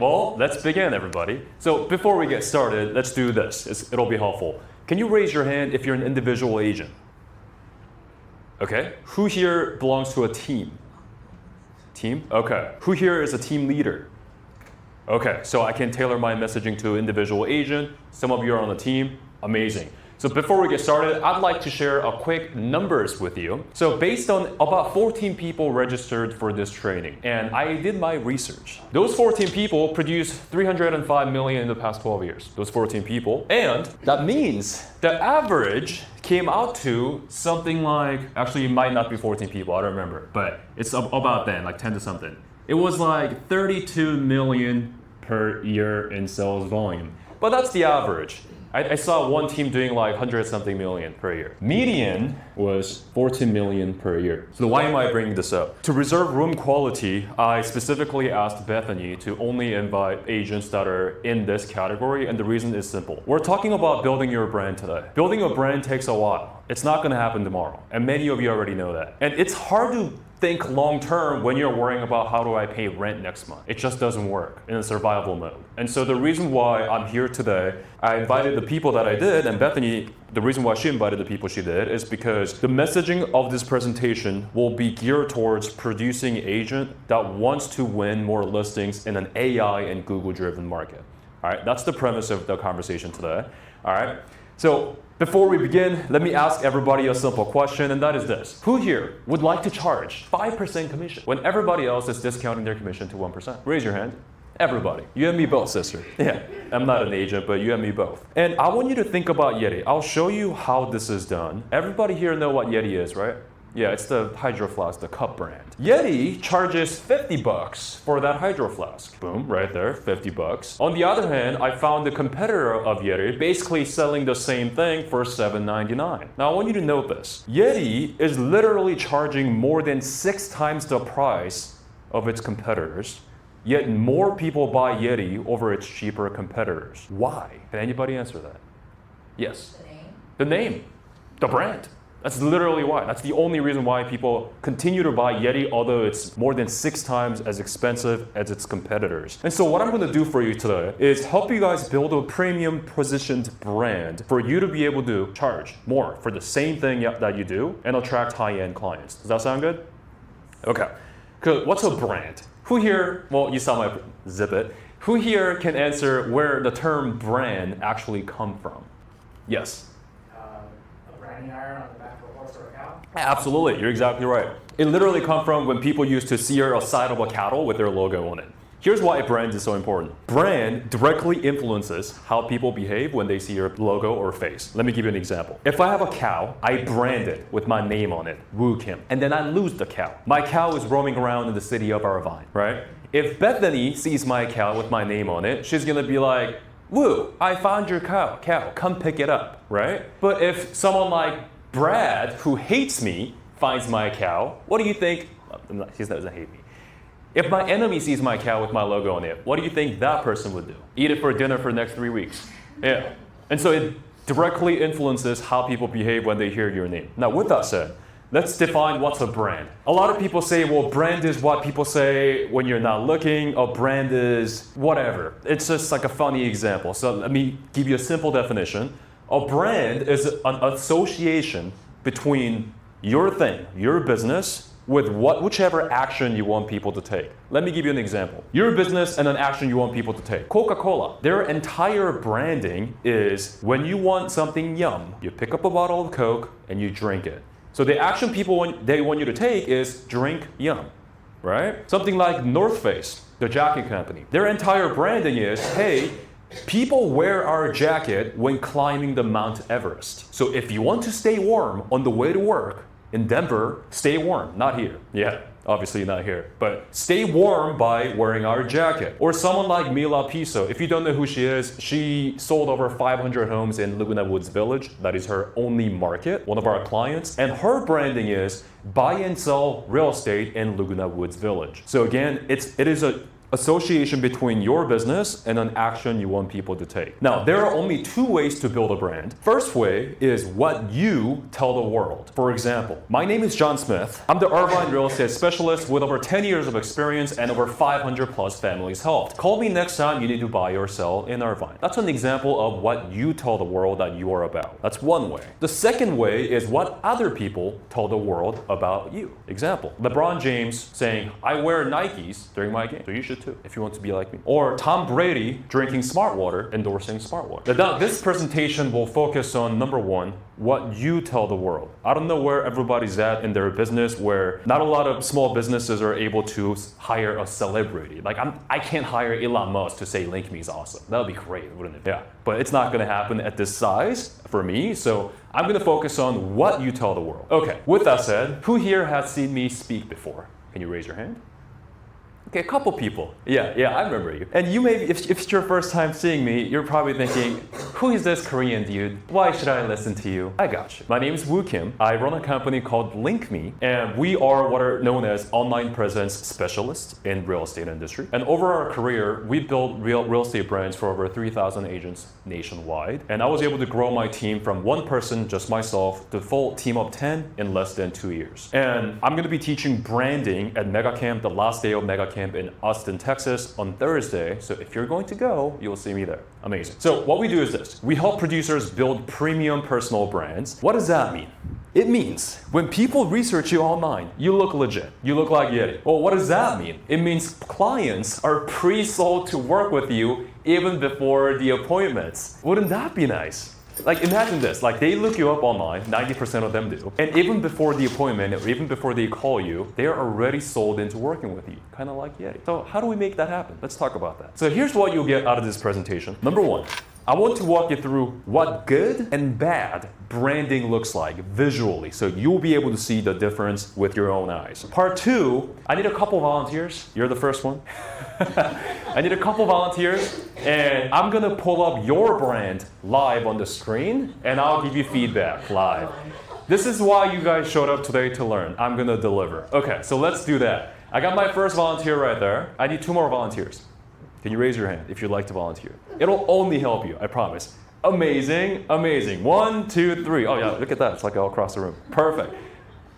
Well, let's begin, everybody. So before we get started, let's do this. It'll be helpful. Can you raise your hand if you're an individual agent? Okay. Who here belongs to a team? Team? Okay. Who here is a team leader? Okay, so I can tailor my messaging to individual agent. Some of you are on the team. Amazing. So before we get started, I'd like to share a quick numbers with you. So based on about 14 people registered for this training, and I did my research. Those 14 people produced 305 million in the past 12 years. Those 14 people. And that means the average came out to something like, actually it might not be 14 people, I don't remember, but it's about then, like 10 to something. It was like 32 million per year in sales volume. But that's the average. I saw one team doing like 100 something million per year. Median was 14 million per year. So why am I bringing this up? To reserve room quality, I specifically asked Bethany to only invite agents that are in this category, and the reason is simple. We're talking about building your brand today. Building a brand takes a while. It's not gonna happen tomorrow, and many of you already know that. And it's hard to think long term when you're worrying about how do I pay rent next month. It just doesn't work in a survival mode. And so the reason why I'm here today, I invited the people that I did, and Bethany, the reason why she invited the people she did is because the messaging of this presentation will be geared towards producing an agent that wants to win more listings in an AI and Google driven market. All right, that's the premise of the conversation today. All right, so before we begin, let me ask everybody a simple question, and that is this. Who here would like to charge 5% commission when everybody else is discounting their commission to 1%? Raise your hand. Everybody. You and me both, sister. Yeah, I'm not an agent, but you and me both. And I want you to think about Yeti. I'll show you how this is done. Everybody here know what Yeti is, right? Yeah, it's the Hydro Flask, the cup brand. Yeti charges 50 bucks for that Hydro Flask. Boom, right there, 50 bucks. On the other hand, I found the competitor of Yeti basically selling the same thing for $7.99. Now I want you to note this. Yeti is literally charging more than 6 times the price of its competitors, yet more people buy Yeti over its cheaper competitors. Why? Can anybody answer that? Yes. The name? The name, the brand. That's literally why. That's the only reason why people continue to buy Yeti, although it's more than 6 times as expensive as its competitors. And so what I'm gonna do for you today is help you guys build a premium positioned brand for you to be able to charge more for the same thing that you do and attract high-end clients. Does that sound good? Okay. What's a brand? Who here, well, you saw my zip it. Who here can answer where the term brand actually come from? Yes. A branding iron on the back of a horse or a cow? Absolutely, you're exactly right. It literally comes from when people used to sear a side of a cattle with their logo on it. Here's why brand is so important. Brand directly influences how people behave when they see your logo or face. Let me give you an example. If I have a cow, I brand it with my name on it, Woo Kim, and then I lose the cow. My cow is roaming around in the city of Irvine, right? If Bethany sees my cow with my name on it, she's gonna be like, Woo, I found your cow, come pick it up, right? But if someone like Brad, who hates me, finds my cow, what do you think? He doesn't hate me. If my enemy sees my cow with my logo on it, what do you think that person would do? Eat it for dinner for the next 3 weeks. Yeah. And so it directly influences how people behave when they hear your name. Now, with that said, let's define what's a brand. A lot of people say, well, brand is what people say when you're not looking. A brand is whatever. It's just like a funny example. So let me give you a simple definition. A brand is an association between your thing, your business, with whichever action you want people to take. Let me give you an example. Your business and an action you want people to take. Coca-Cola, their entire branding is when you want something yum, you pick up a bottle of Coke and you drink it. So the action they want you to take is drink yum, right? Something like North Face, the jacket company. Their entire branding is, hey, people wear our jacket when climbing the Mount Everest. So if you want to stay warm on the way to work in Denver, stay warm, not here. Yeah, obviously not here, but stay warm by wearing our jacket. Or someone like Mila Piso. If you don't know who she is, she sold over 500 homes in Laguna Woods Village. That is her only market, one of our clients. And her branding is buy and sell real estate in Laguna Woods Village. So again, it is a association between your business and an action you want people to take. Now, there are only two ways to build a brand. First way is what you tell the world. For example, my name is John Smith. I'm the Irvine real estate specialist with over 10 years of experience and over 500 plus families helped. Call me next time you need to buy or sell in Irvine. That's an example of what you tell the world that you are about. That's one way. The second way is what other people tell the world about you. Example, LeBron James saying, I wear Nikes during my game, so you should too, if you want to be like me. Or Tom Brady drinking smart water, endorsing smart water. Now, this presentation will focus on number one, what you tell the world. I don't know where everybody's at in their business, where not a lot of small businesses are able to hire a celebrity. Like I can't hire Elon Musk to say LynkMe is awesome. That would be great, wouldn't it? Yeah, but it's not gonna happen at this size for me, so I'm gonna focus on what you tell the world. Okay, with that said, who here has seen me speak before? Can you raise your hand? Okay, a couple people. Yeah, I remember you. And you may, if it's your first time seeing me, you're probably thinking, who is this Korean dude? Why should I listen to you? I got you. My name is Woo Kim. I run a company called LynkMe, and we are what are known as online presence specialists in real estate industry. And over our career, we built real estate brands for over 3,000 agents nationwide. And I was able to grow my team from one person, just myself, to a full team of 10 in less than 2 years. And I'm gonna be teaching branding at MegaCamp, the last day of MegaCamp in Austin, Texas on Thursday. So if you're going to go, you'll see me there. Amazing. So what we do is this. We help producers build premium personal brands. What does that mean? It means when people research you online, you look legit. You look like Yeti. Well, what does that mean? It means clients are pre-sold to work with you even before the appointments. Wouldn't that be nice? Like imagine this, like they look you up online, 90% of them do, and even before the appointment, or even before they call you, they are already sold into working with you, kind of like Yeti. So how do we make that happen? Let's talk about that. So here's what you'll get out of this presentation. Number one, I want to walk you through what good and bad branding looks like visually, so you'll be able to see the difference with your own eyes. Part two, I need a couple volunteers. You're the first one. I need a couple volunteers, and I'm gonna pull up your brand live on the screen, and I'll give you feedback live. This is why you guys showed up today to learn. I'm gonna deliver. Okay, so let's do that. I got my first volunteer right there. I need 2 more volunteers. Can you raise your hand if you'd like to volunteer? It'll only help you, I promise. Amazing, amazing. 1, 2, 3. Oh yeah, look at that. It's like all across the room. Perfect.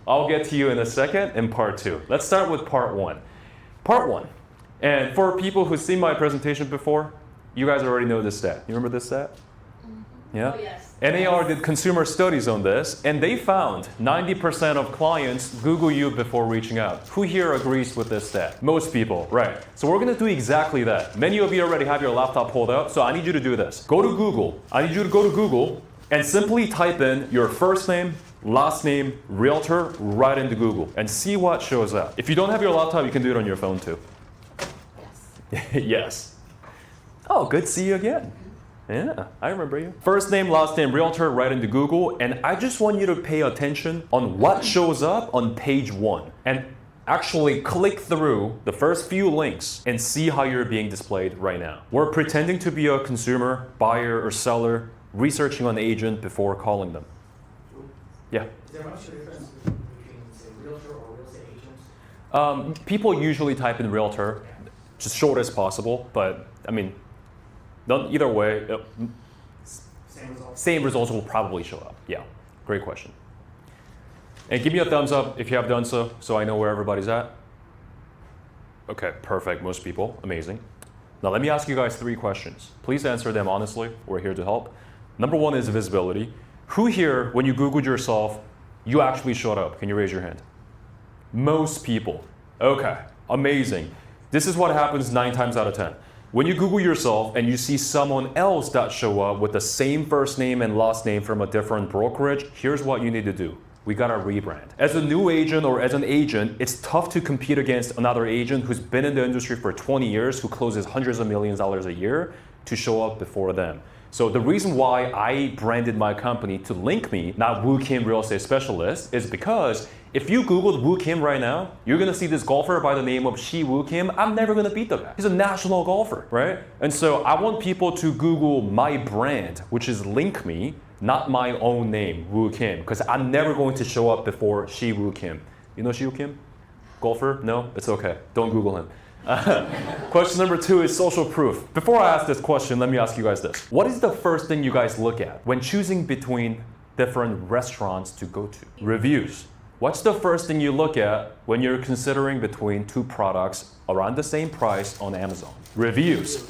I'll get to you in a second in part 2. Let's start with part 1. Part 1. And for people who've seen my presentation before, you guys already know this stat. You remember this stat? Yeah? Oh, yes. NAR did consumer studies on this, and they found 90% of clients Google you before reaching out. Who here agrees with this stat? Most people, right. So we're gonna do exactly that. Many of you already have your laptop pulled up, so I need you to do this. Go to Google. I need you to go to Google and simply type in your first name, last name, realtor, right into Google, and see what shows up. If you don't have your laptop, you can do it on your phone too. Yes. Yes. Oh, good to see you again. Yeah, I remember you. First name, last name, realtor, right into Google, and I just want you to pay attention on what shows up on page 1. And actually click through the first few links and see how you're being displayed right now. We're pretending to be a consumer, buyer, or seller, researching an agent before calling them. Yeah? Is there much difference between, say, realtor or real estate agents? People usually type in realtor, just short as possible, but I mean, either way, same results will probably show up. Yeah, great question. And give me a thumbs up if you have done so, so I know where everybody's at. Okay, perfect, most people, amazing. Now let me ask you guys 3 questions. Please answer them honestly, we're here to help. Number 1 is visibility. Who here, when you Googled yourself, you actually showed up? Can you raise your hand? Most people. Okay, amazing. This is what happens 9 times out of 10. When you Google yourself and you see someone else that show up with the same first name and last name from a different brokerage, here's what you need to do. We gotta rebrand. As a new agent or as an agent, it's tough to compete against another agent who's been in the industry for 20 years, who closes hundreds of millions of dollars a year, to show up before them. So the reason why I branded my company to LynkMe, not Woo Kim Real Estate Specialist, is because if you Googled Woo Kim right now, you're gonna see this golfer by the name of Shi Woo Kim. I'm never gonna beat the guy. He's a national golfer, right? And so I want people to Google my brand, which is LynkMe, not my own name, Woo Kim, because I'm never going to show up before Shi Woo Kim. You know Shi Woo Kim? Golfer? No? It's okay. Don't Google him. Question number 2 is social proof. Before I ask this question, let me ask you guys this. What is the first thing you guys look at when choosing between different restaurants to go to? Reviews. What's the first thing you look at when you're considering between two products around the same price on Amazon? Reviews.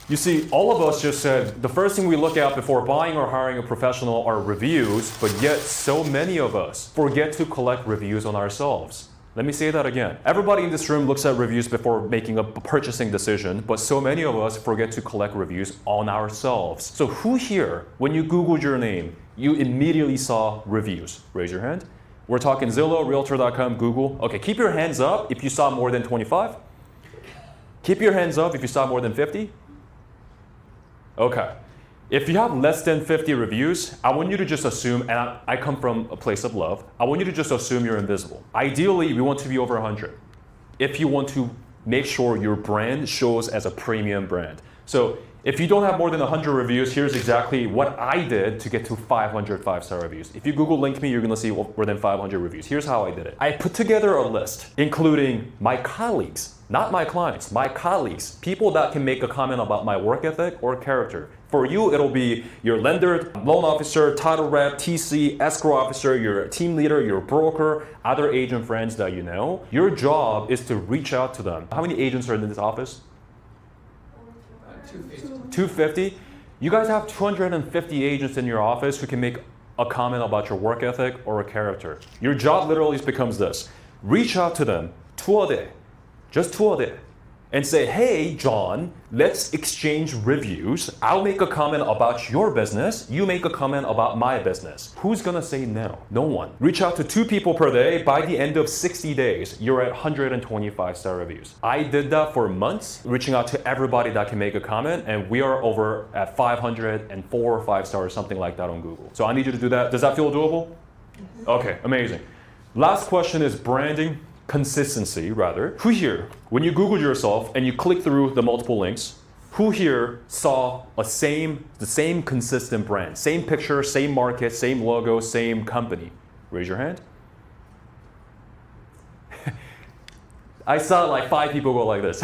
You see, all of us just said the first thing we look at before buying or hiring a professional are reviews, but yet so many of us forget to collect reviews on ourselves. Let me say that again. Everybody in this room looks at reviews before making a purchasing decision, but so many of us forget to collect reviews on ourselves. So who here, when you Googled your name, you immediately saw reviews? Raise your hand. We're talking Zillow, Realtor.com, Google. Okay, keep your hands up if you saw more than 25. Keep your hands up if you saw more than 50. Okay. If you have less than 50 reviews, I want you to just assume, and I come from a place of love, I want you to just assume you're invisible. Ideally, we want to be over 100 if you want to make sure your brand shows as a premium brand. So if you don't have more than 100 reviews, here's exactly what I did to get to 500 5-star reviews. If you Google LynkMe, you're gonna see more than 500 reviews. Here's how I did it. I put together a list, including my colleagues, not my clients, my colleagues, people that can make a comment about my work ethic or character. For you, it'll be your lender, loan officer, title rep, TC, escrow officer, your team leader, your broker, other agent friends that you know. Your job is to reach out to them. How many agents are in this office? 250. You guys have 250 agents in your office who can make a comment about your work ethic or a character. Your job literally becomes this. Reach out to them, 2 a day, just 2 a day, and say, hey, John, let's exchange reviews. I'll make a comment about your business. You make a comment about my business. Who's gonna say no? No one. Reach out to 2 people per day. By the end of 60 days, you're at 125 star reviews. I did that for months, reaching out to everybody that can make a comment, and we are over at 504 or 5 stars, something like that on Google. So I need you to do that. Does that feel doable? Okay, amazing. Last question is branding. Consistency, rather. Who here, when you Googled yourself and you click through the multiple links, who here saw the same consistent brand, same picture, same market, same logo, same company? Raise your hand. I saw like 5 people go like this.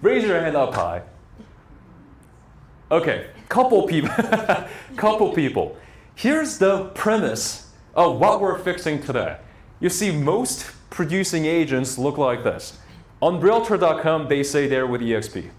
Raise your hand up high. Okay, couple people. Here's the premise of what we're fixing today. You see, most producing agents look like this. On Realtor.com, they say they're with eXp.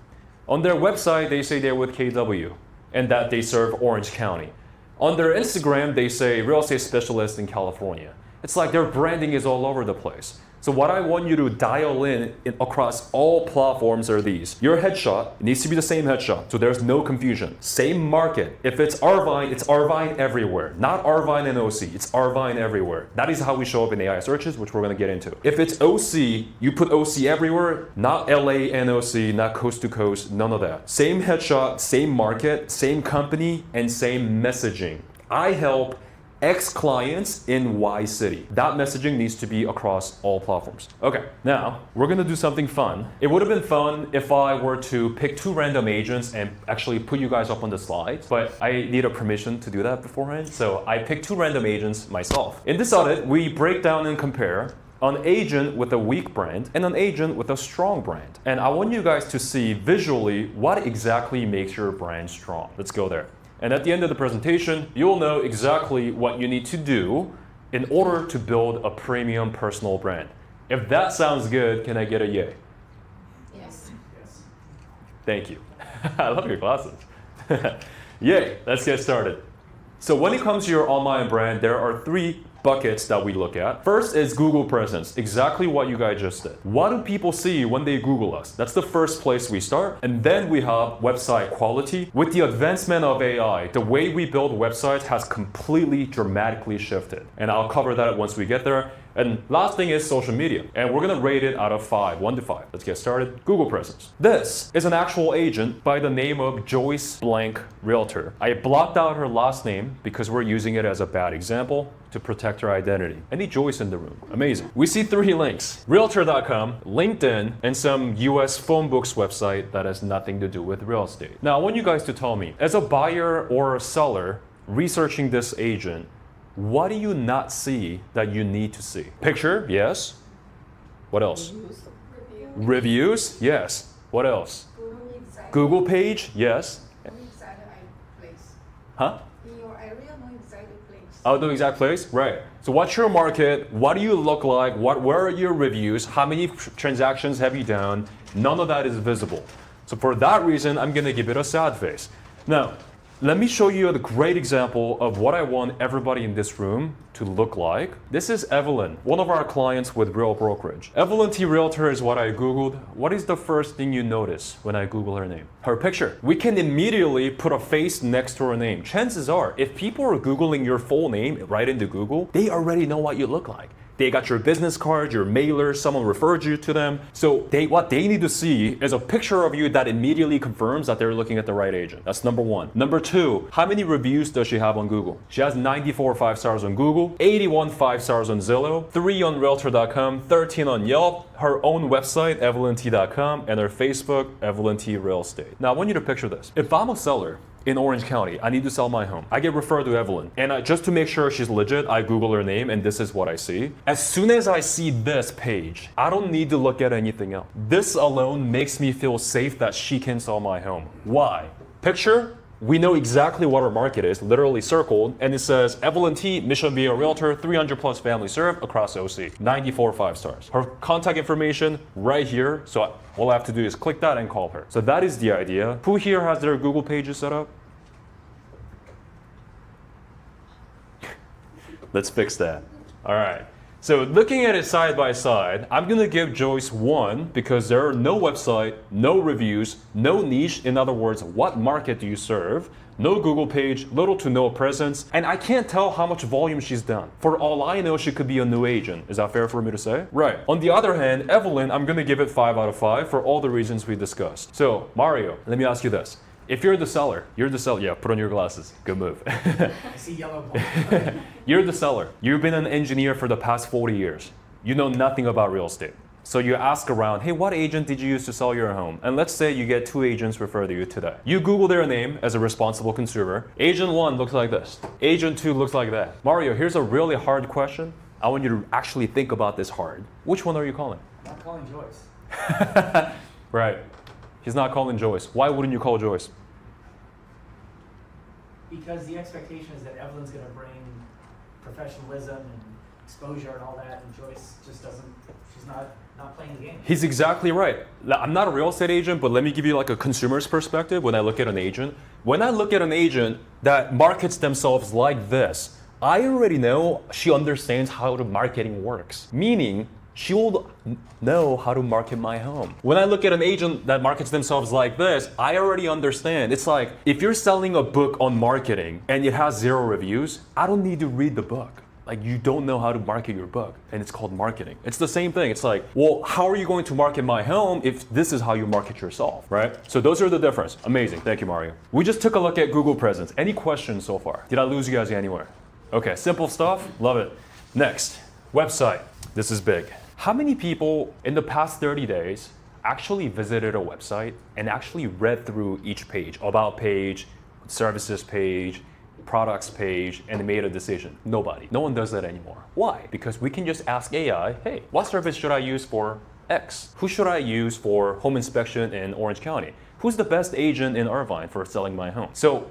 On their website, they say they're with KW and that they serve Orange County. On their Instagram, they say real estate specialist in California. It's like their branding is all over the place. So what I want you to dial in across all platforms are these. Your headshot needs to be the same headshot, so there's no confusion. Same market. If it's Irvine, it's Irvine everywhere. Not Irvine and OC, it's Irvine everywhere. That is how we show up in AI searches, which we're gonna get into. If it's OC, you put OC everywhere, not LA and OC, not coast to coast, none of that. Same headshot, same market, same company, and same messaging. I help X clients in Y city. That messaging needs to be across all platforms. Okay, now we're gonna do something fun. It would have been fun if I were to pick 2 random agents and actually put you guys up on the slides, but I need a permission to do that beforehand. So I picked 2 random agents myself. In this audit, we break down and compare an agent with a weak brand and an agent with a strong brand. And I want you guys to see visually what exactly makes your brand strong. Let's go there. And at the end of the presentation, you'll know exactly what you need to do in order to build a premium personal brand. If that sounds good, can I get a yay? Yes. Yes. Thank you. I love your glasses. Yay, let's get started. So when it comes to your online brand, there are 3 buckets that we look at. First is Google presence, exactly what you guys just did. What do people see when they Google us? That's the first place we start. And then we have website quality. With the advancement of AI, the way we build websites has completely dramatically shifted. And I'll cover that once we get there. And last thing is social media. And we're gonna rate it out of 5, 1 to 5. Let's get started. Google presence. This is an actual agent by the name of Joyce Blank Realtor. I blocked out her last name because we're using it as a bad example to protect her identity. Any Joyce in the room? Amazing. We see 3 links. Realtor.com, LinkedIn, and some US phone books website that has nothing to do with real estate. Now I want you guys to tell me, as a buyer or a seller researching this agent, what do you not see that you need to see? Picture, yes. What else? Reviews? Yes. What else? Google exactly. Google page? Yes. No exact place. Huh? In your area, no exact place. Oh, the exact place? Right. So what's your market? What do you look like? Where are your reviews? How many transactions have you done? None of that is visible. So for that reason, I'm gonna give it a sad face. Now, let me show you a great example of what I want everybody in this room to look like. This is Evelyn, one of our clients with Real Brokerage. Evelyn T. Realtor is what I Googled. What is the first thing you notice when I Google her name? Her picture. We can immediately put a face next to her name. Chances are, if people are Googling your full name right into Google, they already know what you look like. They got your business card, your mailer, someone referred you to them. So what they need to see is a picture of you that immediately confirms that they're looking at the right agent. That's number one. Number two, how many reviews does she have on Google? She has 94 5-stars on Google, 81 5-stars on Zillow, 3 on Realtor.com, 13 on Yelp, her own website, EvelynT.com, and her Facebook, Evelyn T. Real Estate. Now I want you to picture this. If I'm a seller, in Orange County, I need to sell my home. I get referred to Evelyn. And just to make sure she's legit, I Google her name and this is what I see. As soon as I see this page, I don't need to look at anything else. This alone makes me feel safe that she can sell my home. Why? Picture, we know exactly what our market is, literally circled, and it says Evelyn T, Mission Be a Realtor, 300 plus family served across OC, 94 5-stars. Her contact information right here, so all I have to do is click that and call her. So that is the idea. Who here has their Google pages set up? Let's fix that. All right. So looking at it side by side, I'm gonna give Joyce 1 because there are no website, no reviews, no niche. In other words, what market do you serve? No Google page, little to no presence, and I can't tell how much volume she's done. For all I know, she could be a new agent. Is that fair for me to say? Right. On the other hand, Evelyn, I'm gonna give it 5 out of 5 for all the reasons we discussed. So Mario, let me ask you this. If you're the seller, yeah, put on your glasses. Good move. I see yellow ball. You're the seller. You've been an engineer for the past 40 years. You know nothing about real estate. So you ask around, hey, what agent did you use to sell your home? And let's say you get 2 agents refer to you today. You Google their name as a responsible consumer. Agent 1 looks like this. Agent 2 looks like that. Mario, here's a really hard question. I want you to actually think about this hard. Which one are you calling? I'm not calling Joyce. Right. He's not calling Joyce. Why wouldn't you call Joyce? Because the expectation is that Evelyn's going to bring professionalism and exposure and all that, and Joyce just doesn't, she's not playing the game. He's exactly right. I'm not a real estate agent, but let me give you like a consumer's perspective when I look at an agent. When I look at an agent that markets themselves like this, I already know she understands how the marketing works. Meaning, she will know how to market my home. When I look at an agent that markets themselves like this, I already understand. It's like, if you're selling a book on marketing and it has 0 reviews, I don't need to read the book. Like, you don't know how to market your book, and it's called marketing. It's the same thing. It's like, well, how are you going to market my home if this is how you market yourself, right? So those are the difference. Amazing. Thank you, Mario. We just took a look at Google presence. Any questions so far? Did I lose you guys anywhere? Okay, simple stuff. Love it. Next, website. This is big. How many people in the past 30 days actually visited a website and actually read through each page, about page, services page, products page, and made a decision? Nobody. No one does that anymore. Why? Because we can just ask AI, hey, what service should I use for X? Who should I use for home inspection in Orange County? Who's the best agent in Irvine for selling my home? So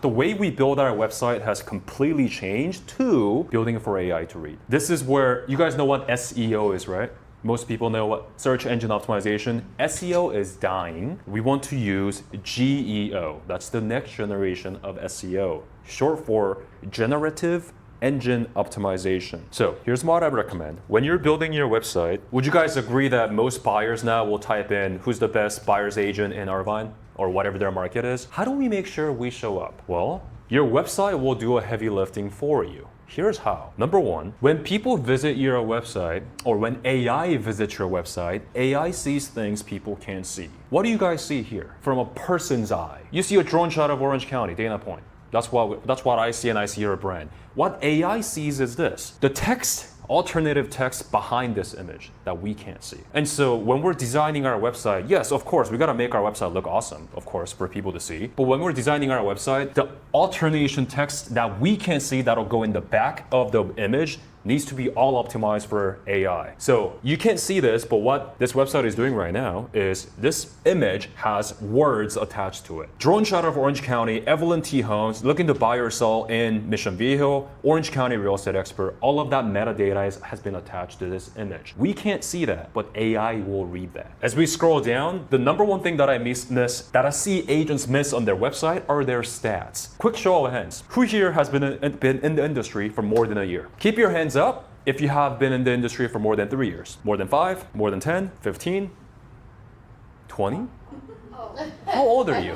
the way we build our website has completely changed to building it for AI to read. This is where, you guys know what SEO is, right? Most people know what search engine optimization. SEO is dying. We want to use GEO. That's the next generation of SEO, short for generative engine optimization. So here's what I recommend. When you're building your website, would you guys agree that most buyers now will type in who's the best buyer's agent in Irvine or whatever their market is? How do we make sure we show up? Well, your website will do a heavy lifting for you. Here's how. Number 1, when people visit your website or when AI visits your website, AI sees things people can't see. What do you guys see here? From a person's eye. You see a drone shot of Orange County, Dana Point. That's what I see, and I see your brand. What AI sees is this. The text alternative text behind this image that we can't see. And so when we're designing our website, yes, of course, we gotta make our website look awesome, of course, for people to see. But when we're designing our website, the alternation text that we can't see that'll go in the back of the image needs to be all optimized for AI. So you can't see this, but what this website is doing right now is this image has words attached to it. Drone shot of Orange County, Evelyn T. Homes, looking to buy or sell in Mission Viejo, Orange County real estate expert. All of that metadata has been attached to this image. We can't see that, but AI will read that. As we scroll down, the number one thing that I that I see agents miss on their website are their stats. Quick show of hands. Who here has been in the industry for more than a year? Keep your hands up if you have been in the industry for more than 3 years. More than 5, more than 10, 15, 20? Oh, How old are you?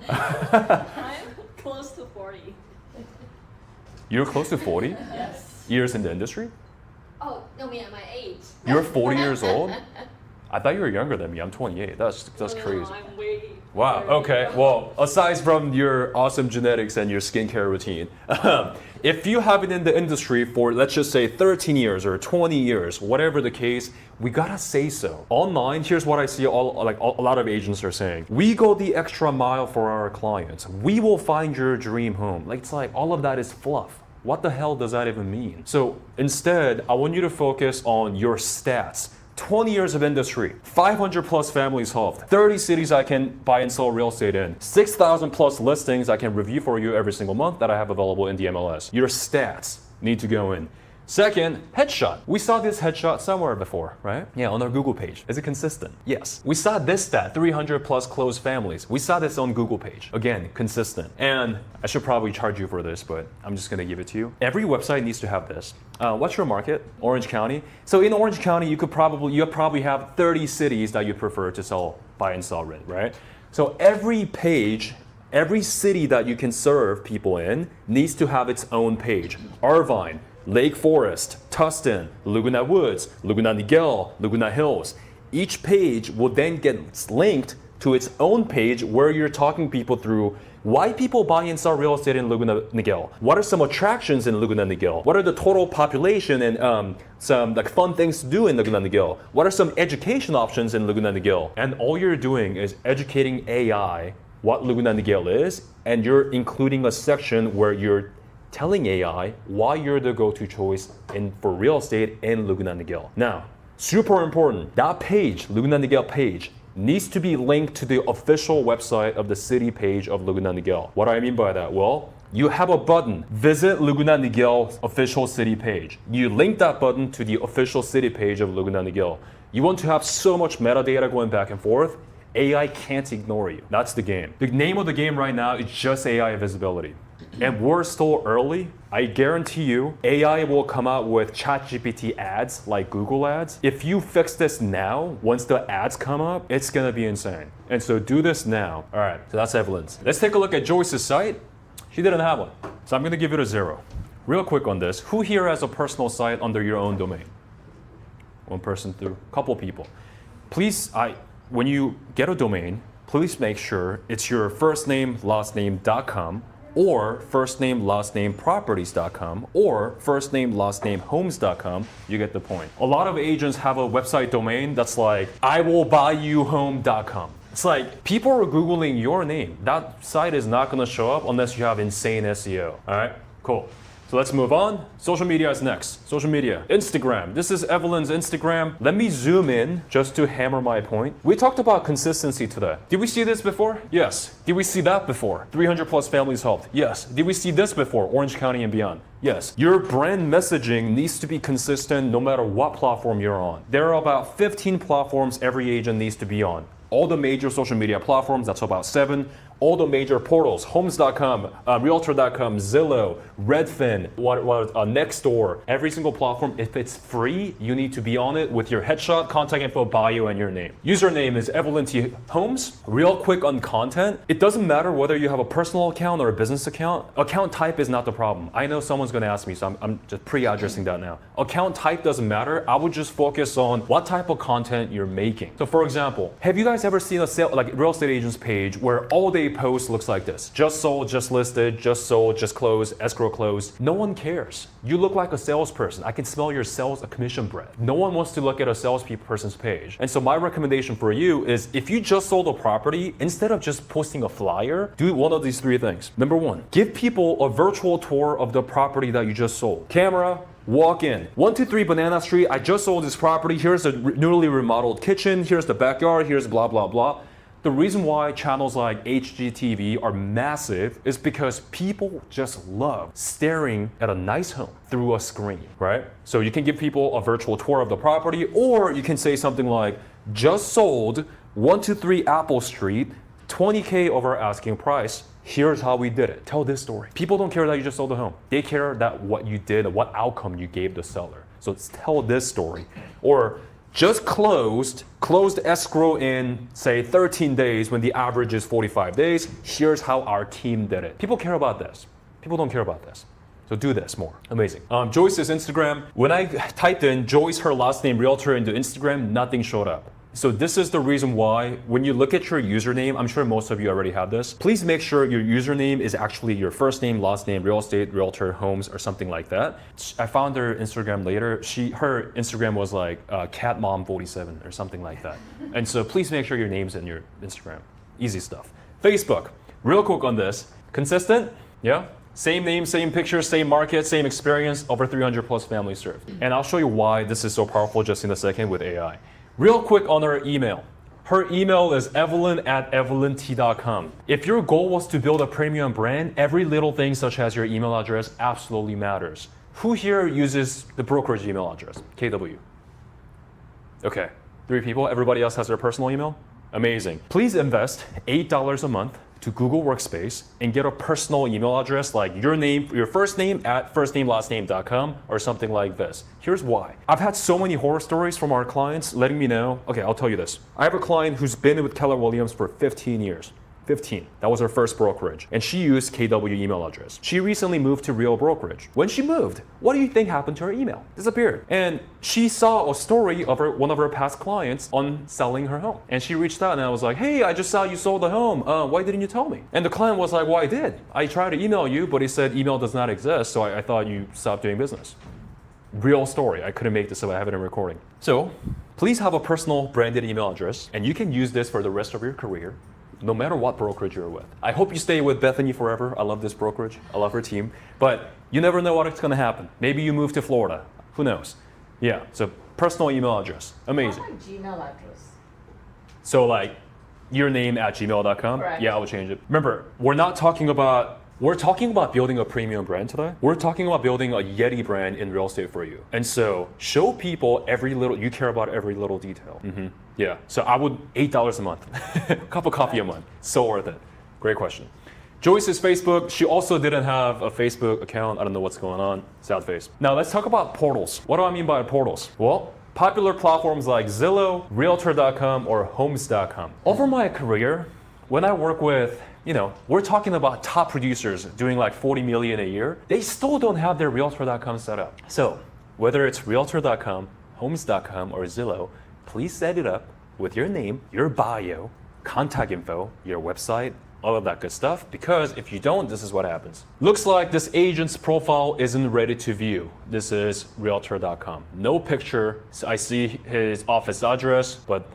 I'm close to 40. You're close to 40 Yes. years in the industry? oh, no, me at my age. You're 40 years old? I thought you were younger than me. I'm 28. That's No, crazy. I'm way. Wow, okay. Well, aside from your awesome genetics and your skincare routine, if you have been in the industry for, let's just say 13 years or 20 years, whatever the case, we gotta say so. Online, here's what I see a lot of agents are saying. We go the extra mile for our clients. We will find your dream home. Like, it's like all of that is fluff. What the hell does that even mean? So instead, I want you to focus on your stats. 20 years of industry, 500 plus families helped, 30 cities I can buy and sell real estate in, 6,000 plus listings I can review for you every single month that I have available in the MLS. Your stats need to go in. Second, headshot. We saw this headshot somewhere before, right? Yeah, on our Google page. Is it consistent? Yes. We saw this stat, 300 plus closed families. We saw this on Google page. Again, consistent. And I should probably charge you for this, but I'm just gonna give it to you. Every website needs to have this. What's your market? Orange County. So in Orange County, you probably have 30 cities that you prefer to buy and sell rent, right? So every page, every city that you can serve people in needs to have its own page. Irvine, Lake Forest, Tustin, Laguna Woods, Laguna Niguel, Laguna Hills. Each page will then get linked to its own page where you're talking people through why people buy and sell real estate in Laguna Niguel. What are some attractions in Laguna Niguel? What are the total population and some fun things to do in Laguna Niguel? What are some education options in Laguna Niguel? And all you're doing is educating AI what Laguna Niguel is, and you're including a section where you're telling AI why you're the go-to choice for real estate in Laguna Niguel. Now, super important, that page, Laguna Niguel page, needs to be linked to the official website of the city page of Laguna Niguel. What do I mean by that? Well, you have a button, visit Laguna Niguel's official city page. You link that button to the official city page of Laguna Niguel. You want to have so much metadata going back and forth, AI can't ignore you. That's the game. The name of the game right now is just AI visibility. And we're still early. I guarantee you, AI will come out with ChatGPT ads like Google ads. If you fix this now, once the ads come up, it's gonna be insane. And so do this now. All right, so that's Evelyn's. Let's take a look at Joyce's site. She didn't have one, so I'm gonna give it a 0. Real quick on this, who here has a personal site under your own domain? One person through, a couple people. Please, when you get a domain, please make sure it's your first name, last name.com, or first name, last name properties.com, or first name, last name homes.com. You get the point. A lot of agents have a website domain that's like, iwillbuyouhome.com. It's like, people are Googling your name. That site is not gonna show up unless you have insane SEO. All right, cool. So let's move on. Social media is next. Social media. Instagram. This is Evelyn's Instagram. Let me zoom in just to hammer my point. We talked about consistency today. Did we see this before? Yes. Did we see that before? 300 plus families helped. Yes. Did we see this before? Orange County and beyond. Yes. Your brand messaging needs to be consistent no matter what platform you're on. There are about 15 platforms every agent needs to be on. All the major social media platforms, that's about 7. All the major portals, homes.com, Realtor.com, Zillow, Redfin, Nextdoor, every single platform, if it's free, you need to be on it with your headshot, contact info, bio, and your name. Username is Evelyn T. Homes. Real quick on content, it doesn't matter whether you have a personal account or a business account. Account type is not the problem. I know someone's gonna ask me, so I'm just pre-addressing that now. Account type doesn't matter. I would just focus on what type of content you're making. So for example, have you guys ever seen a real estate agent's page where all they day post looks like this. Just sold, just listed, just sold, just closed, escrow closed. No one cares. You look like a salesperson. I can smell your sales commission breath. No one wants to look at a salesperson's page. And so my recommendation for you is if you just sold a property, instead of just posting a flyer, do one of these three things. Number one, give people a virtual tour of the property that you just sold. Camera, walk in. 123 Banana Street, I just sold this property. Here's a newly remodeled kitchen. Here's the backyard. Here's blah, blah, blah. The reason why channels like HGTV are massive is because people just love staring at a nice home through a screen, right? So you can give people a virtual tour of the property, or you can say something like, just sold 123 Apple Street, 20K over asking price. Here's how we did it. Tell this story. People don't care that you just sold the home. They care that what you did, what outcome you gave the seller. So tell this story. Or just closed escrow in, say, 13 days when the average is 45 days. Here's how our team did it. People care about this. People don't care about this. So do this more. Amazing. Joyce's Instagram. When I typed in Joyce, her last name, Realtor into Instagram, nothing showed up. So this is the reason why when you look at your username, I'm sure most of you already have this, please make sure your username is actually your first name, last name, real estate, realtor, homes, or something like that. I found her Instagram later. Her Instagram was like catmom47 or something like that. And so please make sure your name's in your Instagram. Easy stuff. Facebook, real quick on this. Consistent, yeah? Same name, same picture, same market, same experience, over 300 plus families served. And I'll show you why this is so powerful just in a second with AI. Real quick on her email. Her email is evelyn@evelynt.com. If your goal was to build a premium brand, every little thing such as your email address absolutely matters. Who here uses the brokerage email address? KW. Okay, 3 people. Everybody else has their personal email? Amazing. Please invest $8 a month to Google Workspace and get a personal email address like your name, your first name at firstnamelastname.com or something like this. Here's why. I've had so many horror stories from our clients letting me know, okay, I'll tell you this. I have a client who's been with Keller Williams for 15 years. 15. That was her first brokerage. And she used KW email address. She recently moved to Real Brokerage. When she moved, what do you think happened to her email? Disappeared. And she saw a story of one of her past clients on selling her home. And she reached out and I was like, hey, I just saw you sold the home. Why didn't you tell me? And the client was like, well, I did. I tried to email you, but it said email does not exist. So I thought you stopped doing business. Real story. I couldn't make this up. I have it in recording. So please have a personal branded email address and you can use this for the rest of your career, no matter what brokerage you're with. I hope you stay with Bethany forever. I love this brokerage. I love her team. But you never know what's going to happen. Maybe you move to Florida. Who knows? Yeah, so personal email address. Amazing. What's my Gmail address? So like your name at gmail.com? Correct. Yeah, I will change it. Remember, we're talking about building a premium brand today. We're talking about building a Yeti brand in real estate for you. And so show people you care about every little detail. Yeah, so I would $8 a month, a cup of coffee a month, so worth it. Great question. Joyce's Facebook, she also didn't have a Facebook account. I don't know what's going on, sad face. Now let's talk about portals. What do I mean by portals? Well, popular platforms like Zillow, Realtor.com, or Homes.com. Over my career, when I work with, we're talking about top producers doing like 40 million a year, they still don't have their Realtor.com set up. So whether it's Realtor.com, Homes.com, or Zillow, please set it up with your name, your bio, contact info, your website, all of that good stuff, because if you don't, this is what happens. Looks like this agent's profile isn't ready to view. This is Realtor.com. No picture. So I see his office address, but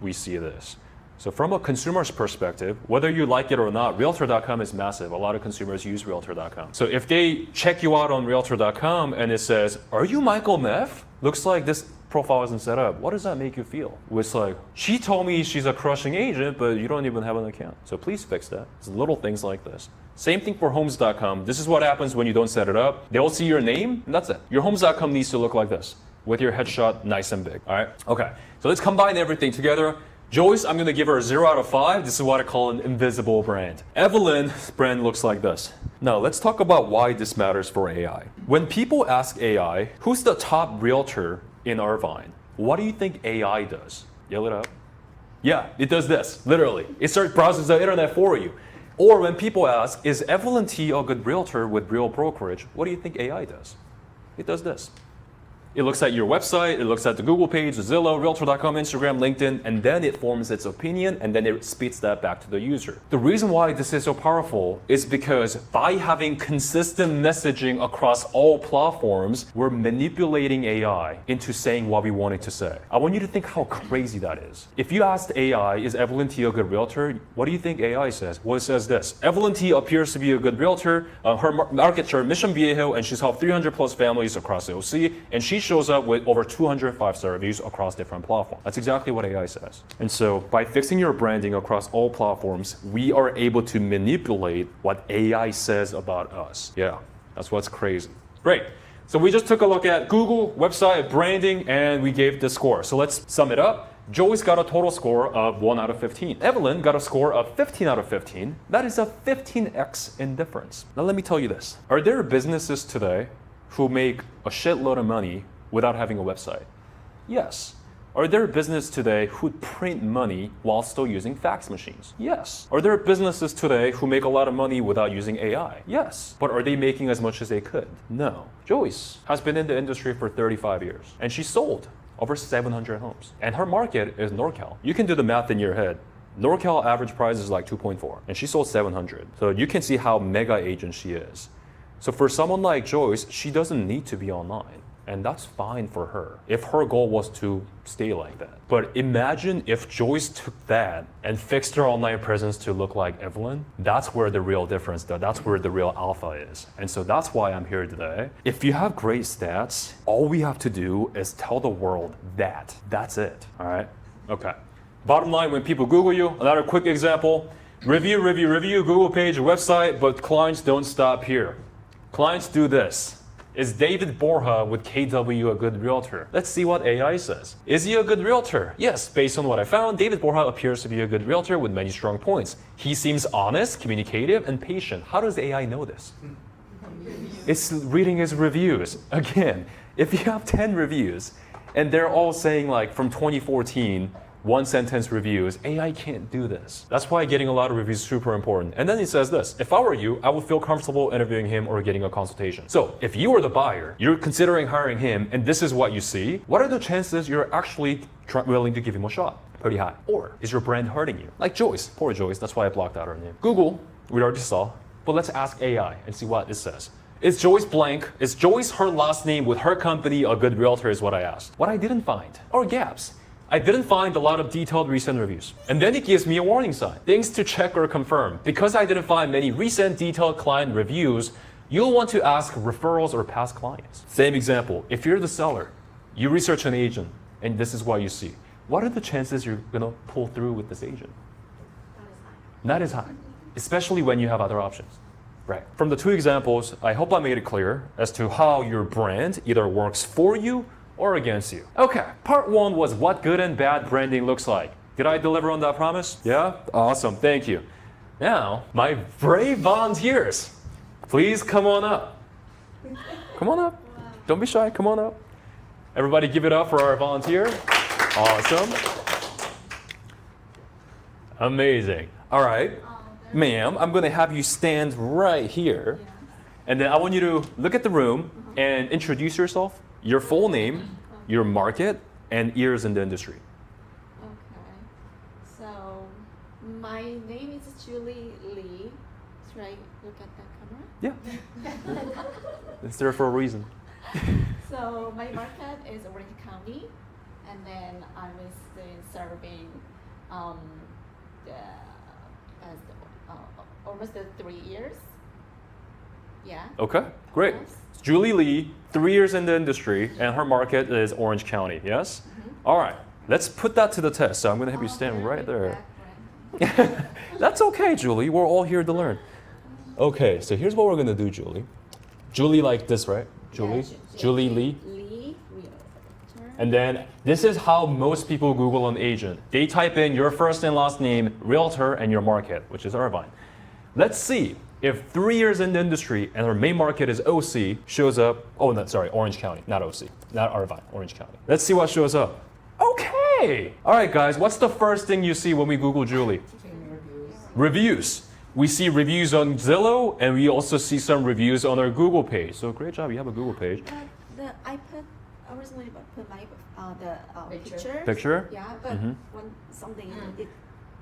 we see this. So from a consumer's perspective, whether you like it or not, Realtor.com is massive. A lot of consumers use Realtor.com. So if they check you out on Realtor.com and it says, are you Michael Neff? Looks like this profile isn't set up. What does that make you feel? It's like, she told me she's a crushing agent, but you don't even have an account. So please fix that. It's little things like this. Same thing for Homes.com. This is what happens when you don't set it up. They'll see your name, and that's it. Your Homes.com needs to look like this, with your headshot nice and big, all right? Okay, so let's combine everything together. Joyce, I'm gonna give her a 0 out of 5. This is what I call an invisible brand. Evelyn's brand looks like this. Now, let's talk about why this matters for AI. When people ask AI, who's the top realtor in Irvine? What do you think AI does? Yell it out. Yeah, it does this, literally. It starts browsing the internet for you. Or when people ask, is Evelyn T a good realtor with Real Brokerage? What do you think AI does? It does this. It looks at your website, it looks at the Google page, Zillow, Realtor.com, Instagram, LinkedIn, and then it forms its opinion, and then it spits that back to the user. The reason why this is so powerful is because by having consistent messaging across all platforms, we're manipulating AI into saying what we want it to say. I want you to think how crazy that is. If you asked AI, is Evelyn T a good realtor? What do you think AI says? Well, it says this. Evelyn T appears to be a good realtor. Her market share Mission Viejo, and she's helped 300 plus families across the OC, and she shows up with over 200 5-star reviews across different platforms. That's exactly what AI says. And so by fixing your branding across all platforms, we are able to manipulate what AI says about us. Yeah, that's what's crazy. Great. So we just took a look at Google, website, branding, and we gave the score. So let's sum it up. Joyce got a total score of 1 out of 15. Evelyn got a score of 15 out of 15. That is a 15x in difference. Now let me tell you this. Are there businesses today who make a shitload of money without having a website? Yes. Are there businesses today who print money while still using fax machines? Yes. Are there businesses today who make a lot of money without using AI? Yes. But are they making as much as they could? No. Joyce has been in the industry for 35 years, and she sold over 700 homes. And her market is NorCal. You can do the math in your head. NorCal average price is like 2.4, and she sold 700. So you can see how mega agent she is. So for someone like Joyce, she doesn't need to be online. And that's fine for her if her goal was to stay like that. But imagine if Joyce took that and fixed her online presence to look like Evelyn. That's where the real difference, that's where the real alpha is. And so that's why I'm here today. If you have great stats, all we have to do is tell the world that. That's it. All right? Okay. Bottom line, when people Google you, another quick example, review, Google page, website, but clients don't stop here. Clients do this. Is David Borja with KW a good realtor? Let's see what AI says. Is he a good realtor? Yes, based on what I found, David Borja appears to be a good realtor with many strong points. He seems honest, communicative, and patient. How does AI know this? It's reading his reviews. Again, if you have 10 reviews and they're all saying like from 2014, one sentence reviews, AI can't do this. That's why getting a lot of reviews is super important. And then he says this, if I were you, I would feel comfortable interviewing him or getting a consultation. So if you are the buyer, you're considering hiring him, and this is what you see, what are the chances you're actually willing to give him a shot? Pretty high. Or is your brand hurting you? Like Joyce, poor Joyce, that's why I blocked out her name. Google, we already saw, but let's ask AI and see what it says. Is Joyce blank? Is Joyce her last name with her company a good realtor is what I asked. What I didn't find are gaps. I didn't find a lot of detailed recent reviews. And then it gives me a warning sign. Things to check or confirm. Because I didn't find many recent detailed client reviews, you'll want to ask referrals or past clients. Same example, if you're the seller, you research an agent, and this is what you see. What are the chances you're gonna pull through with this agent? Not as high, especially when you have other options. Right. From the two examples, I hope I made it clear as to how your brand either works for you or against you. Okay, part one was what good and bad branding looks like. Did I deliver on that promise? Yeah? Awesome, thank you. Now, my brave volunteers, please come on up. Come on up. Don't be shy, come on up. Everybody give it up for our volunteer. Awesome. Amazing. All right, ma'am, I'm gonna have you stand right here. And then I want you to look at the room and introduce yourself. Your full name, your market, and years in the industry. Okay. So my name is Julie Lee. Should I look at that camera? Yeah. It's there for a reason. So my market is Orange County, and then I was serving almost 3 years. Yeah. Okay, great. Yes. Julie Lee, 3 years in the industry, and her market is Orange County, yes? Mm-hmm. All right, let's put that to the test. So I'm gonna have you stand right there. That's okay, Julie, we're all here to learn. Okay, so here's what we're gonna do, Julie. Julie like this, right? Julie? Yeah, Julie Lee? Lee, realtor. And then this is how most people Google an agent. They type in your first and last name, realtor, and your market, which is Irvine. Let's see if 3 years in the industry and her main market is OC shows up, Orange County, not OC, not Irvine, Orange County. Let's see what shows up. Okay. All right, guys, what's the first thing you see when we Google Julie? Reviews. We see reviews on Zillow, and we also see some reviews on our Google page. So great job, you have a Google page. I put originally put my the Picture. picture. Yeah, but Mhm. when something it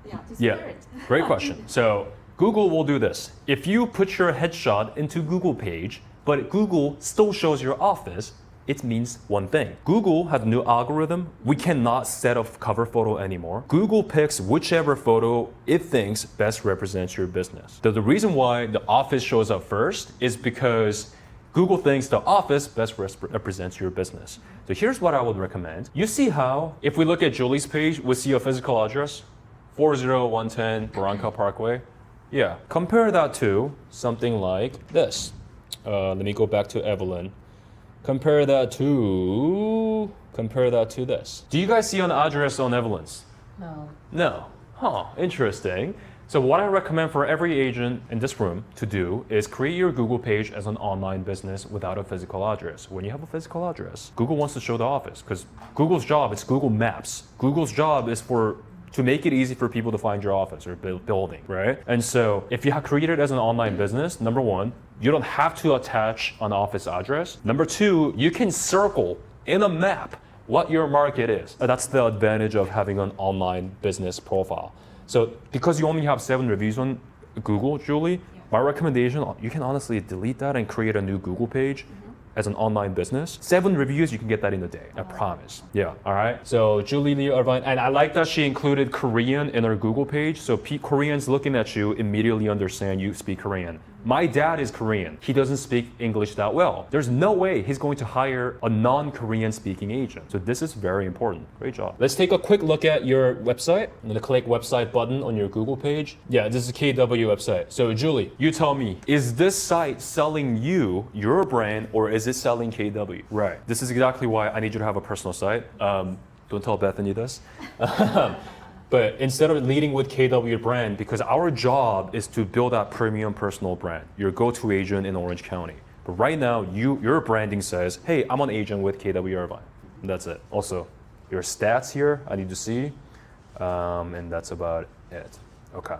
Yeah, disappeared. great question. So Google will do this. If you put your headshot into Google page, but Google still shows your office, it means one thing. Google has a new algorithm. We cannot set a cover photo anymore. Google picks whichever photo it thinks best represents your business. The reason why the office shows up first is because Google thinks the office best represents your business. So here's what I would recommend. You see how, if we look at Julie's page, we see a physical address, 40110 Barranca Parkway. Yeah, compare that to something like this. Let me go back to Evelyn. Compare that to this. Do you guys see an address on Evelyn's? No. No. Huh, interesting. So what I recommend for every agent in this room to do is create your Google page as an online business without a physical address. When you have a physical address, Google wants to show the office because Google's job is Google Maps. Google's job is to make it easy for people to find your office or building, right? And so if you have created it as an online business, number one, you don't have to attach an office address. Number two, you can circle in a map what your market is. That's the advantage of having an online business profile. So because you only have 7 reviews on Google, Julie, my recommendation, you can honestly delete that and create a new Google page as an online business. 7 reviews, you can get that in a day, I promise. Yeah, all right? So Julie Lee Irvine, and I like that she included Korean in her Google page, so Koreans looking at you immediately understand you speak Korean. My dad is Korean. He doesn't speak English that well. There's no way he's going to hire a non-Korean speaking agent. So this is very important. Great job. Let's take a quick look at your website. I'm gonna click website button on your Google page. Yeah, this is a KW website. So Julie, you tell me, is this site selling you, your brand, or is it selling KW? Right. This is exactly why I need you to have a personal site. Don't tell Bethany this. But instead of leading with KW brand, because our job is to build that premium personal brand, your go-to agent in Orange County. But right now, your branding says, hey, I'm an agent with KW Irvine. And that's it. Also, your stats here, I need to see. And that's about it. Okay.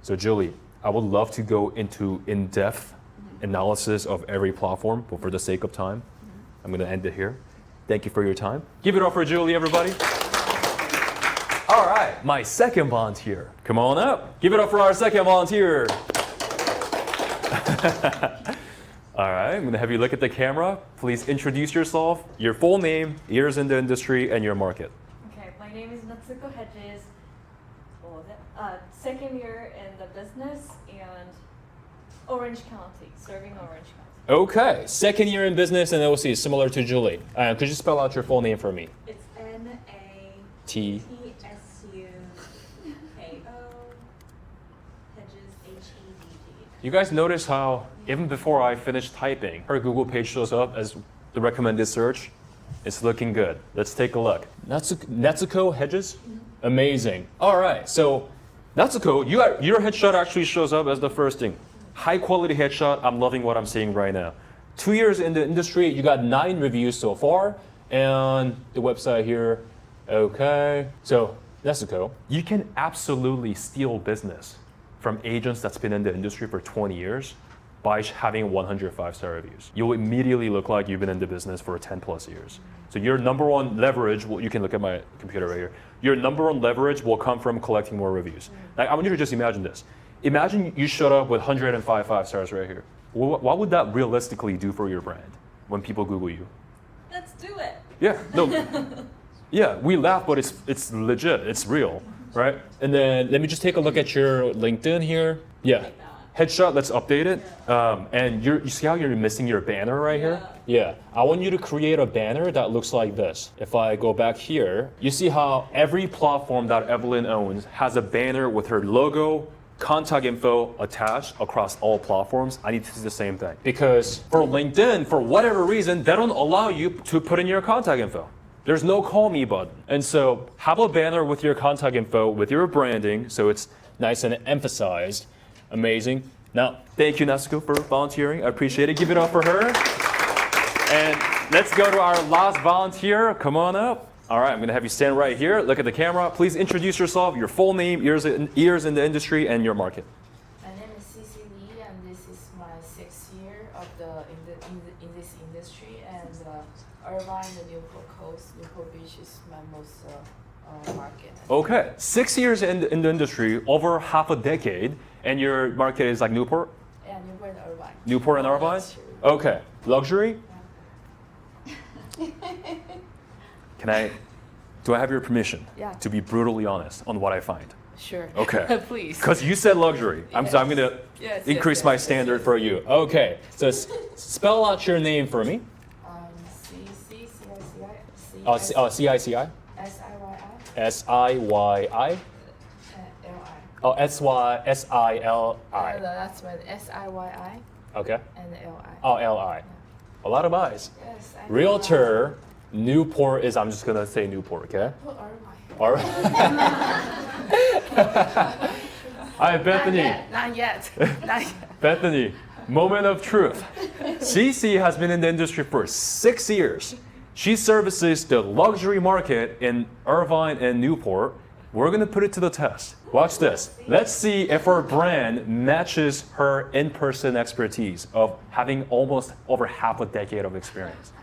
So Julie, I would love to go into in-depth analysis of every platform, but for the sake of time, I'm gonna end it here. Thank you for your time. Give it up for Julie, everybody. All right, my second volunteer. Come on up. Give it up for our second volunteer. All right, I'm gonna have you look at the camera. Please introduce yourself, your full name, years in the industry, and your market. Okay, my name is Natsuko Hedges. Second year in the business and Orange County, serving Orange County. Okay, second year in business and OC, similar to Julie. Could you spell out your full name for me? It's T. Hedges, Hedged. You guys notice how even before I finish typing, her Google page shows up as the recommended search? It's looking good. Let's take a look. Natsuko Hedges? Amazing. All right, so Natsuko, your headshot actually shows up as the first thing. High quality headshot. I'm loving what I'm seeing right now. 2 years in the industry, you got 9 reviews so far, and the website here. Okay, so Natsuko, you can absolutely steal business from agents that's been in the industry for 20 years by having 105-star reviews. You'll immediately look like you've been in the business for 10 plus years. So your number one leverage, you can look at my computer right here, your number one leverage will come from collecting more reviews. Like, I want you to just imagine this. Imagine you showed up with 105 5-stars right here. What would that realistically do for your brand when people Google you? Let's do it. Yeah, no. Yeah, we laugh, but it's legit, it's real, right? And then let me just take a look at your LinkedIn here. Yeah, headshot, let's update it. And you see how you're missing your banner right here? Yeah, I want you to create a banner that looks like this. If I go back here, you see how every platform that Evelyn owns has a banner with her logo, contact info attached across all platforms. I need to do the same thing. Because for LinkedIn, for whatever reason, they don't allow you to put in your contact info. There's no call me button. And so have a banner with your contact info, with your branding, so it's nice and emphasized. Amazing. Now, thank you, Natsuko, for volunteering. I appreciate it. Give it up for her. And let's go to our last volunteer. Come on up. All right, I'm gonna have you stand right here. Look at the camera. Please introduce yourself, your full name, years in the industry, and your market. My name is Cici Lee, and this is my 6th year of in this industry. And Irvine, the Newport Coast, Newport Beach is my most market. Okay, 6 years in the industry, over half a decade, and your market is like Newport? Yeah, Newport and Irvine. Newport and Irvine? Luxury. Okay, luxury? Do I have your permission Yeah. to be brutally honest on what I find? Sure. Okay. Please. Because you said luxury. Yes. So I'm going to Yes, increase yes, my yes, standard yes. for you. Okay, so spell out your name for me. CICI? SIYI? Oh, SILI. No, that's right. SIYI Okay. and LI. Oh, LI. A lot of I's. Yes. Realtor, Newport is, I'm just going to say Newport, okay? Put Irvine. All right. All right, Bethany. Not yet. Not yet. Bethany, moment of truth. CC has been in the industry for 6 years. She services the luxury market in Irvine and Newport. We're going to put it to the test. Watch this. Let's see if her brand matches her in-person expertise of having almost over half a decade of experience.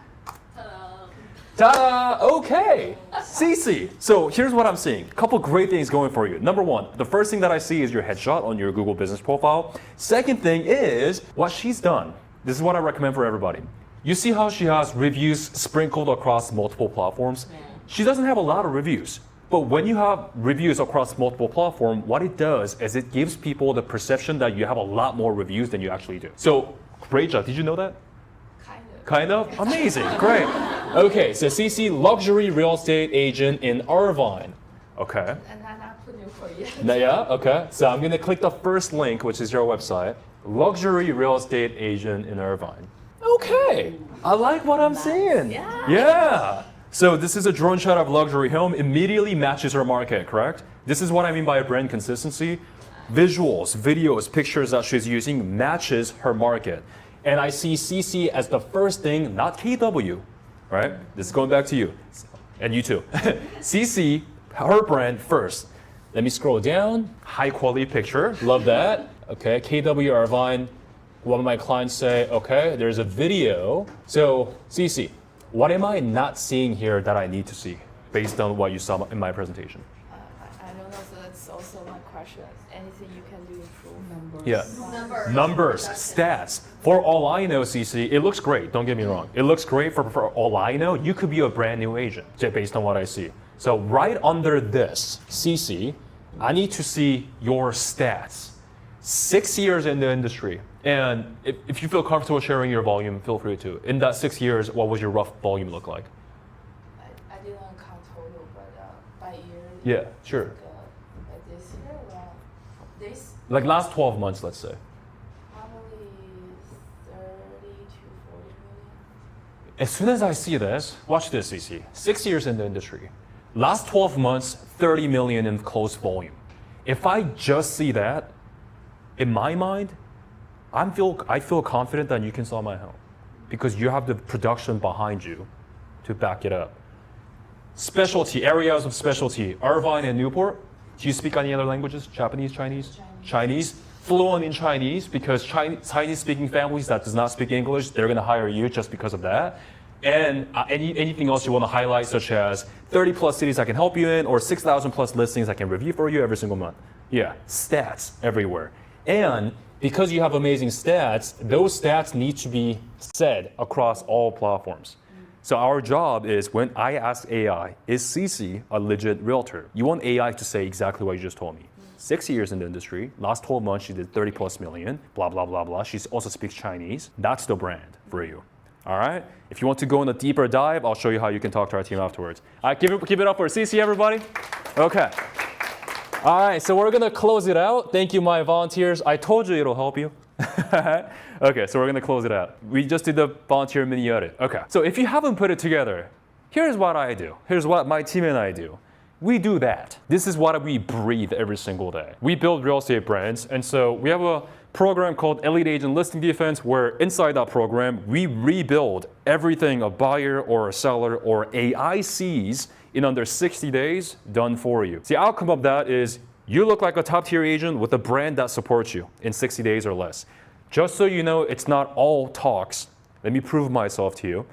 Ta-da! Okay, CC. So here's what I'm seeing. A couple great things going for you. Number one, the first thing that I see is your headshot on your Google business profile. Second thing is what she's done. This is what I recommend for everybody. You see how she has reviews sprinkled across multiple platforms? She doesn't have a lot of reviews. But when you have reviews across multiple platforms, what it does is it gives people the perception that you have a lot more reviews than you actually do. So, great job. Did you know that? Kind of? Amazing. Great. Okay, so CC, luxury real estate agent in Irvine. Okay. And I'm not putting it for you. Now, yeah, okay. So I'm going to click the first link, which is your website. Luxury real estate agent in Irvine. Okay. I like what I'm seeing. Yeah. So this is a drone shot of luxury home. Immediately matches her market, correct? This is what I mean by brand consistency. Visuals, videos, pictures that she's using matches her market. And I see CC as the first thing, not KW, right? This is going back to you. And you too. CC, her brand first. Let me scroll down. High quality picture. Love that. Okay, KW Irvine. One of my clients say, okay, there's a video. So, CC, what am I not seeing here that I need to see based on what you saw in my presentation? I don't know, so that's also my question. Anything you can do to improve? Yeah. Numbers, stats. For all I know, CC, it looks great. Don't get me wrong. It looks great for all I know. You could be a brand new agent just based on what I see. So right under this, CC, I need to see your stats. 6 years in the industry. And if you feel comfortable sharing your volume, feel free to. In that 6 years, what was your rough volume look like? I didn't count total, but by year. Yeah, sure. Like this year, this Like last 12 months, let's say. probably 30 to 40 million. As soon as I see this, watch this, CC. 6 years in the industry. Last 12 months, 30 million in closed volume. If I just see that, in my mind, I feel confident that you can sell my home because you have the production behind you to back it up. Specialty, areas of specialty, Irvine and Newport. Do you speak any other languages? Japanese, Chinese? Chinese. Fluent in Chinese because Chinese-speaking families that does not speak English, they're going to hire you just because of that. And anything else you want to highlight, such as 30 plus cities I can help you in or 6,000 plus listings I can review for you every single month. Yeah, stats everywhere. And because you have amazing stats, those stats need to be said across all platforms. So our job is when I ask AI, is CC a legit realtor? You want AI to say exactly what you just told me. 6 years in the industry, last 12 months she did 30 plus million, blah, blah, blah, blah. She also speaks Chinese. That's the brand for you. All right? If you want to go in a deeper dive, I'll show you how you can talk to our team afterwards. All right, keep it up for CC, everybody. Okay. All right, so we're gonna close it out. Thank you, my volunteers. I told you it'll help you. Okay, so we're gonna close it out. We just did the volunteer mini audit. Okay, so if you haven't put it together, here's what I do. Here's what my team and I do. We do that. This is what we breathe every single day. We build real estate brands, and so we have a program called Elite Agent Listing Defense, where inside that program, we rebuild everything a buyer or a seller or AI sees in under 60 days, done for you. The outcome of that is you look like a top-tier agent with a brand that supports you in 60 days or less. Just so you know, it's not all talks. Let me prove myself to you.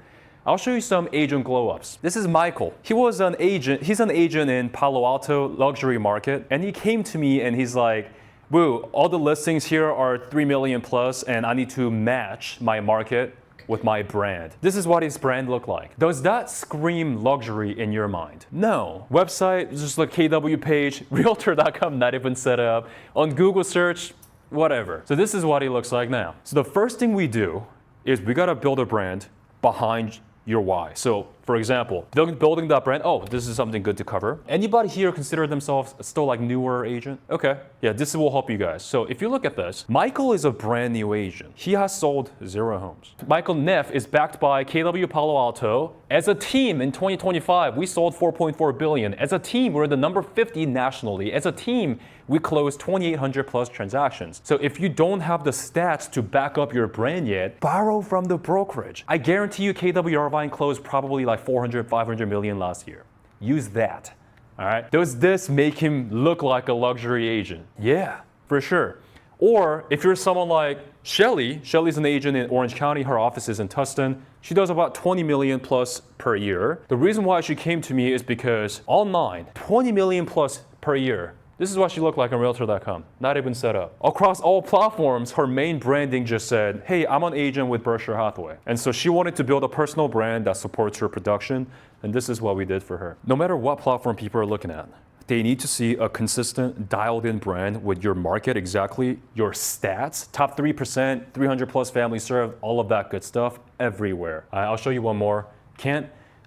I'll show you some agent glow-ups. This is Michael. He's an agent in Palo Alto luxury market, and he came to me and he's like, "Woo, all the listings here are 3 million plus and I need to match my market with my brand." This is what his brand look like. Does that scream luxury in your mind? No. Website, just like KW page, Realtor.com not even set up. On Google search, whatever. So this is what it looks like now. So the first thing we do is we gotta build a brand behind your why. So for example, building that brand, oh, this is something good to cover. Anybody here consider themselves still like newer agent? Okay, yeah, this will help you guys. So if you look at this, Michael is a brand new agent. He has sold 0 homes. Michael Neff is backed by KW Palo Alto. As a team in 2025, we sold 4.4 billion. As a team, we're the number 50 nationally. As a team, we closed 2,800 plus transactions. So if you don't have the stats to back up your brand yet, borrow from the brokerage. I guarantee you KW Irvine closed probably like 400, 500 million last year. Use that, all right? Does this make him look like a luxury agent? Yeah, for sure. Or if you're someone like Shelly's an agent in Orange County, her office is in Tustin. She does about 20 million plus per year. The reason why she came to me is because online, 20 million plus per year. This is what she looked like on Realtor.com, not even set up. Across all platforms, her main branding just said, "Hey, I'm an agent with Berkshire Hathaway." And so she wanted to build a personal brand that supports her production, and this is what we did for her. No matter what platform people are looking at, they need to see a consistent, dialed-in brand with your market exactly, your stats, top 3%, 300 plus families served, all of that good stuff everywhere. I'll show you one more.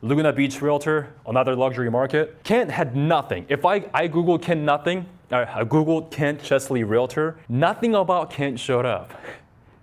Laguna Beach Realtor, another luxury market. Kent had nothing. If I Googled Kent nothing, I Googled Kent Chesley Realtor, nothing about Kent showed up.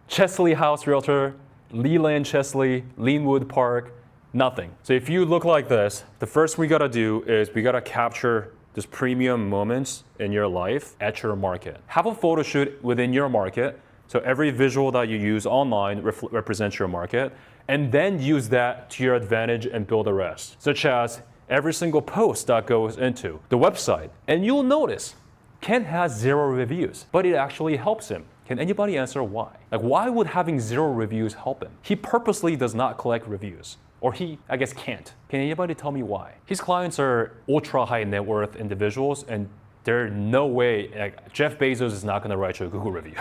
Chesley House Realtor, Leland Chesley, Leanwood Park, nothing. So if you look like this, the first we gotta do is we gotta capture this premium moments in your life at your market. Have a photo shoot within your market. So every visual that you use online represents your market. And then use that to your advantage and build the rest, such as every single post that goes into the website. And you'll notice Ken has 0 reviews, but it actually helps him. Can anybody answer why? Like, why would having 0 reviews help him? He purposely does not collect reviews. Or he, I guess, can't. Can anybody tell me why? His clients are ultra high net worth individuals, and there's no way, like, Jeff Bezos is not gonna write you a Google review.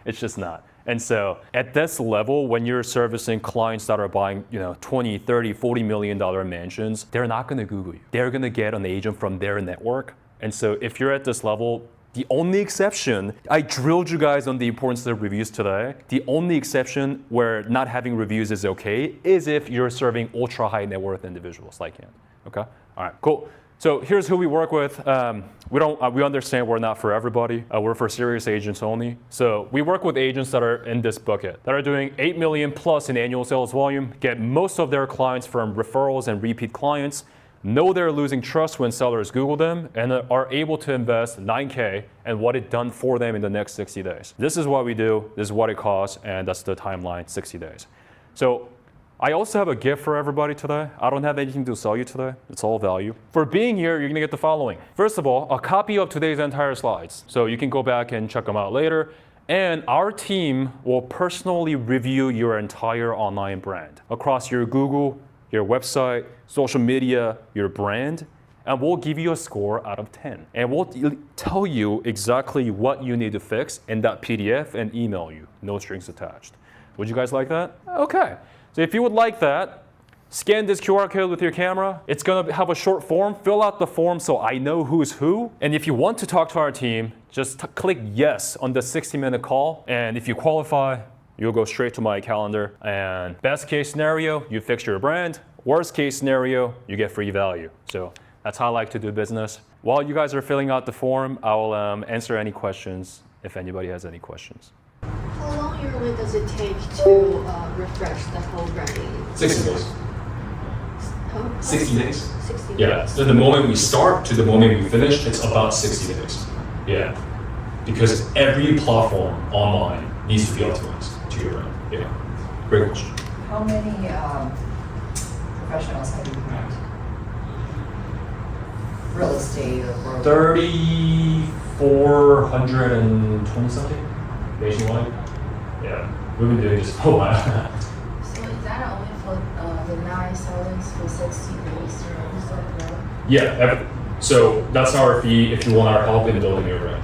It's just not. And so at this level, when you're servicing clients that are buying, 20, 30, $40 million mansions, they're not gonna Google you. They're gonna get an agent from their network. And so if you're at this level, the only exception, I drilled you guys on the importance of reviews today. The only exception where not having reviews is okay is if you're serving ultra high net worth individuals like him, okay? All right, cool. So here's who we work with. We understand we're not for everybody. We're for serious agents only. So we work with agents that are in this bucket, that are doing 8 million plus in annual sales volume, get most of their clients from referrals and repeat clients, know they're losing trust when sellers Google them, and are able to invest $9K and what it done for them in the next 60 days. This is what we do, this is what it costs, and that's the timeline, 60 days. So I also have a gift for everybody today. I don't have anything to sell you today. It's all value. For being here, you're gonna get the following. First of all, a copy of today's entire slides. So you can go back and check them out later. And our team will personally review your entire online brand across your Google, your website, social media, your brand, and we'll give you a score out of 10. And we'll tell you exactly what you need to fix in that PDF and email you, no strings attached. Would you guys like that? Okay. So if you would like that, scan this QR code with your camera. It's gonna have a short form. Fill out the form so I know who's who. And if you want to talk to our team, just click yes on the 60-minute call. And if you qualify, you'll go straight to my calendar. And best case scenario, you fix your brand. Worst case scenario, you get free value. So that's how I like to do business. While you guys are filling out the form, I'll answer any questions if anybody has any questions. How long usually does it take to refresh the whole branding? 60 days. How? 60 days. 60 days. Yeah, so the moment we start to the moment we finish, it's about 60 days. Yeah, because every platform online needs to be optimized to your brand. Yeah, great question. How many professionals have you hired? Real estate or broker? 3,420 something nationwide. Yeah, we've been doing this for a while. So is that only for the 9 sellings for 60 days, is that right? Yeah, so that's our fee if you want our help in building your brand.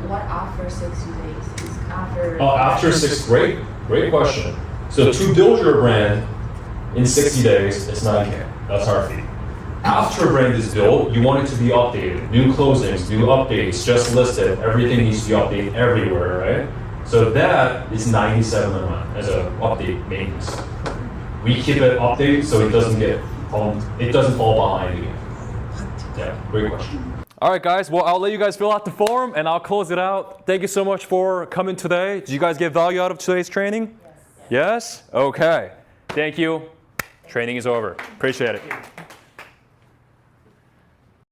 What after 60 days? Is after... Oh, after 6, great question. So to build your brand in 60 days, it's 9K. That's our fee. After a brand is built, you want it to be updated. New closings, new updates, just listed. Everything needs to be updated everywhere, right? So that is 97 a month as an update maintenance. We keep it updated so it doesn't fall behind again. Yeah, great question. All right, guys. Well, I'll let you guys fill out the form and I'll close it out. Thank you so much for coming today. Did you guys get value out of today's training? Yes? Okay. Thank you. Training is over. Appreciate it.